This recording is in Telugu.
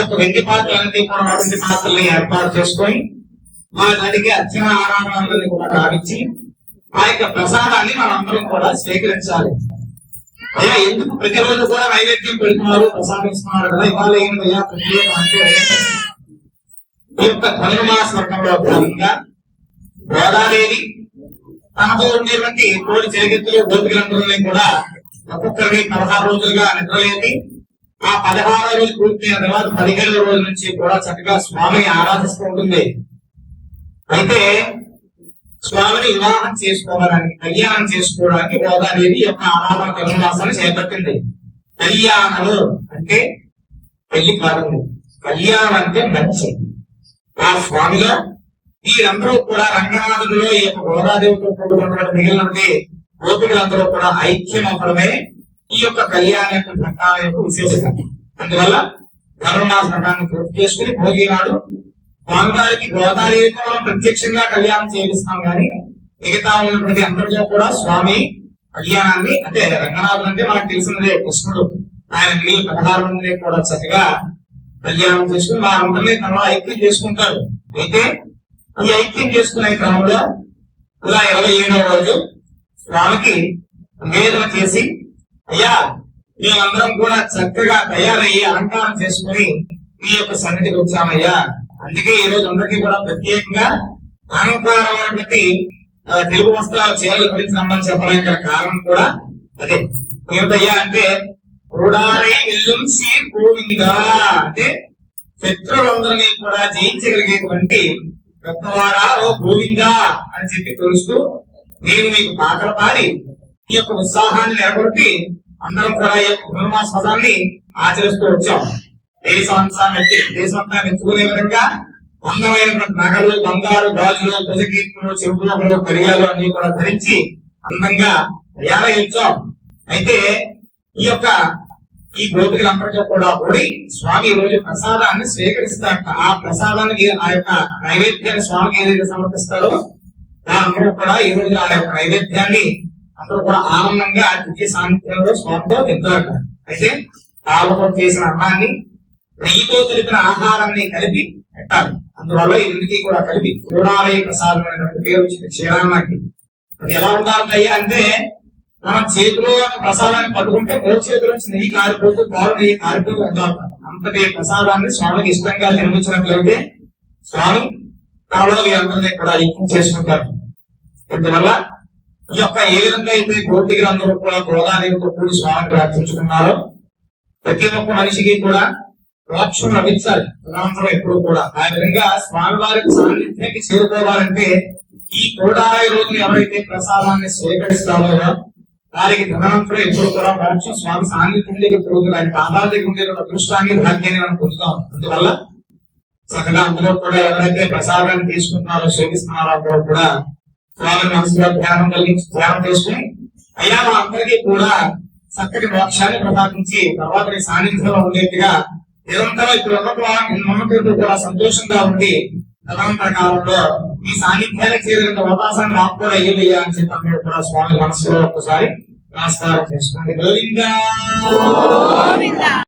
యొక్క వెండి పాత్రలన్నీ కూడా వెండి పాత్రల్ని ఏర్పాటు చేసుకొని మా నదికి అర్చన ఆరాధనలని కూడా గావించి ఆ యొక్క ప్రసాదాన్ని మనందరం కూడా స్వీకరించాలి. అయ్యా ఎందుకు ప్రతిరోజు కూడా నైవేద్యం పెడుతున్నారు, ప్రసాదిస్తున్నారు కదా, ఇవాళ ఏంటయ్యా ప్రత్యేకం అంటే ఈ యొక్క ధనుర్మాస వ్రతంలో భాగంగా గోదాదేవి తనతో ఉండేటువంటి కోడి చెలికెత్తులు గోపికలందరినీ కూడా ఒక్కొక్కరిని 16 రోజులుగా నిద్రలేపి ఆ 16వ రోజు పూర్తయిన తర్వాత 17వ రోజు నుంచి కూడా చక్కగా స్వామిని ఆరాధిస్తూ ఉంటుంది. అయితే స్వామిని వివాహం చేసుకోవడానికి, కళ్యాణం చేసుకోవడానికి గోదాదేవి యొక్క ఆరాధన ధనుర్మాసాన్ని చేపట్టింది. కళ్యాణము అంటే పెళ్లి కాదు, కళ్యాణం అంటే మంచి. ఆ స్వామిలో వీరందరూ కూడా రంగనాథుడిలో ఈ యొక్క గోదాదేవితో కూడుకున్నటువంటి మిగిలినటువంటి గోపికలందరూ కూడా ఐక్యం అవ్వడమే ఈ యొక్క కళ్యాణ యొక్క ఘట్టాల యొక్క విశేషత. అందువల్ల ధనుర్మాస ఘట్టాన్ని పూర్తి చేసుకుని భోగి నాడు స్వామివారికి గోదాదేవితో మనం ప్రత్యక్షంగా కళ్యాణం చేపిస్తాం కానీ మిగతా ఉన్నటువంటి అందరిలో కూడా స్వామి కళ్యాణాన్ని, అంటే రంగనాథుడు అంటే మనకు తెలిసినదే కృష్ణుడు, ఆయన మిగిలిన 16 మందిని కూడా చక్కగా కళ్యాణం చేసుకుని వారందరినీ తనలో ఐక్యం చేసుకుంటారు. అయితే ఈ ఐక్యం చేసుకునే క్రమంలో ఇలా 27వ రోజు స్వామికి నివేదన చేసి, అయ్యా మేమందరం కూడా చక్కగా తయారయ్యి అలంకారం చేసుకుని మీ యొక్క సన్నిధికి వచ్చామయ్యా, అందుకే ఈ రోజు అందరికీ కూడా ప్రత్యేకంగా అలంకారమైనటువంటి తెలుగు వస్త్రాల చీరల గురించి రమ్మని చెప్పడానికి కారణం కూడా అదే. ఏమిటయ్యా అంటే అంటే శత్రువులందరినీ కూడా జయించగలిగేటువంటి పెద్దవాడా ఓ గోవిందా అని చెప్పి తెలుస్తూ నేను మీకు పాటలు పాడి ఈ యొక్క ఉత్సాహాన్ని నిలబెట్టి అందరం కూడా ఈ యొక్క ధనుర్మాస పదాన్ని ఆచరిస్తూ వచ్చాం. దేశమంతా మెచ్చుకునే విధంగా అందమైనటువంటి నగలు, బంగారు గాజులు, భుజకీర్తులు, చెవులు, కడియాలు అన్ని కూడా ధరించి అందంగా తయారయ్యాం. అయితే ఈ యొక్క ఈ గోపికలందరితో కూడా ఓడి స్వామి ఈ రోజు ప్రసాదాన్ని స్వీకరిస్తారట. ఆ ప్రసాదానికి, ఆ యొక్క నైవేద్యాన్ని స్వామికి ఏదైతే సమర్పిస్తారో అందరూ కూడా ఈ రోజు ఆ యొక్క నైవేద్యాన్ని అందరూ కూడా ఆనందంగా దివ్య సాన్నిధ్యంలో స్వామితో తింటారట. అయితే పాలతో చేసిన అన్నాన్ని, నెయ్యితో తెలిపిన ఆహారాన్ని కలిపి పెట్టాలి. అందువల్ల ఇంటికి కూడా కలిపి పూర్ణాలయ ప్రసాదం అనేటువంటి పేరు వచ్చింది క్షీరాన్నకి. అది ఎలా ఉండాలయ్యా అంటే మనం చేతిలో ప్రసాదాన్ని పట్టుకుంటే మూడు చేతుల నుంచి నెయ్యి కారిపోతూ, పాలు నెయ్యి కారిపోతూ ఉండాలి. అంతటి ప్రసాదాన్ని స్వామికి ఇష్టంగా నిర్మించినట్లయితే స్వామి తనలో వీరందరినీ కూడా ఐక్యం చేసుకుంటారు. ఇందువల్ల ఈ యొక్క ఏ విధంగా అయితే గోపికలందరూ కూడా గోదాదేవితో కూడి స్వామిని ప్రార్థించుకున్నారో ప్రతి ఒక్క మనిషికి కూడా మోక్షం లభించాలి. ప్రధానంలో ఎప్పుడు కూడా ఆ విధంగా స్వామి వారికి సాన్నిధ్యానికి చేరుకోవాలంటే ఈ కోడాయి రోజులు ఎవరైతే ప్రసాదాన్ని స్వీకరిస్తారో వారికి ధనంతో ఎప్పుడు కూడా మోక్షం స్వామి సాన్నిధ్యంలోకి పెరుగుతుంది. ఆయన పాదాల దగ్గర ఉండే అదృష్టాన్ని, భాగ్యాన్ని మనం పొందుతాం. అందువల్ల చక్కగా అందులో కూడా ఎవరైతే ప్రసాదాన్ని తీసుకుంటున్నారో, స్వీకరిస్తున్నారో అందరూ కూడా స్వామి మనసులో ధ్యానం కలిగించి ధ్యానం చేసుకుని అయ్యా మా అందరికీ కూడా చక్కటి మోక్షాన్ని ప్రసాదించి తర్వాత నీ సాన్నిధ్యంలో ఉండేట్టుగా నిరంతరం ఇప్పుడు ఉన్నప్పుడు కూడా సంతోషంగా ఉండి తదనంతర కాలంలో ఈ సాన్నిధ్యానికి చేరిన అవకాశాన్ని నాకు కూడా అయ్యయ్యా అని చెప్పి అందరూ కూడా స్వామి మనసులో ఒకసారి నమస్కారం చేసుకోండి. గోవిందా.